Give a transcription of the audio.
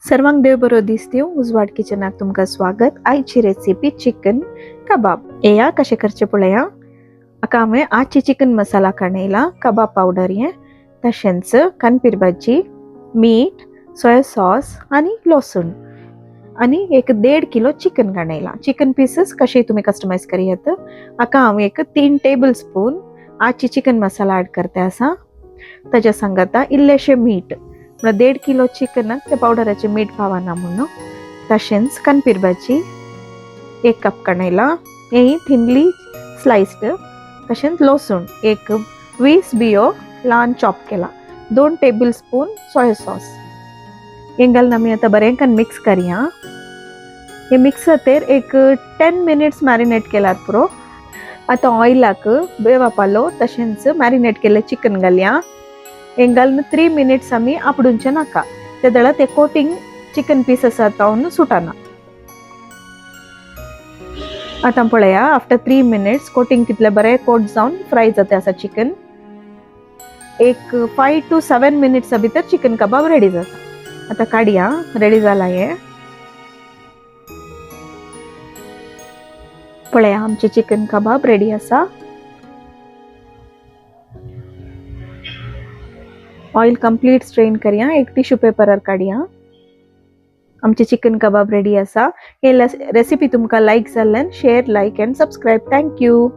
सर्वांक देव बरो दीस दिवं. उजवाड किचनाक तुमकां स्वागत. आयची रेसिपी चिकन कबाब. येया कशें करचें पळया. हाका हांवें आजची चिकन मसाला काडयला, कबाब पावडर हें, तशेंच कानपीर भाजी, मीठ, सोया सॉस आनी लसूण आनी एक 1.5 किलो चिकन काडयला. चिकन पीसेस कशें तुमी कस्टमाइज करियात. हाका हांव एक 3 टेबल स्पून आजची चिकन मसाला ऍड करते आसा. ताच्या सांगाता इल्लेशें मीठ, म्हळ्यार 1.5 किलो चिकनाक त्या पावडराचें मीठ पावना म्हणून. तशेंच कानपीर भाजी 1 कप काडयला, हें थिनली स्लाइस्ड. तशेंच लसूण एक 20 बियो ल्हान चॉप केला. 2 टेबल स्पून सोया सॉस. हें घालून आमी आतां बरें करून मिक्स करया. हे मिक्स जातेर एक 10 मिनिट्स मॅरिनेट केल्यार पुरो. आतां ऑयलाक बेव वापरलो, तशेंच मॅरिनेट केल्लें चिकन घालया. हें घालून 3 मिनिट्स आमी आपडूंचे नाका, ते दळा ते कोटिंग चिकन पीसेस जावन सुटना. आतां पळया, आफ्टर 3 मिनिट्स कोटिंग तितलें बरें कोट जावन फ्राय जाता आसा चिकन. एक 5 to 7 मिनिट्सा भितर चिकन कबाब रेडी जाता. आतां काडया, रेडी जाला हें. पळया, आमचे चिकन कबाब रेडी आसा. ऑयल कंप्लीट स्ट्रेन करया, एक टिश्यू पेपरार काडया. आमचे चिकन कबाब रेडी आसा. हे रेसिपी तुमकां लायक जाल्यार share, like end subscribe. Thank you.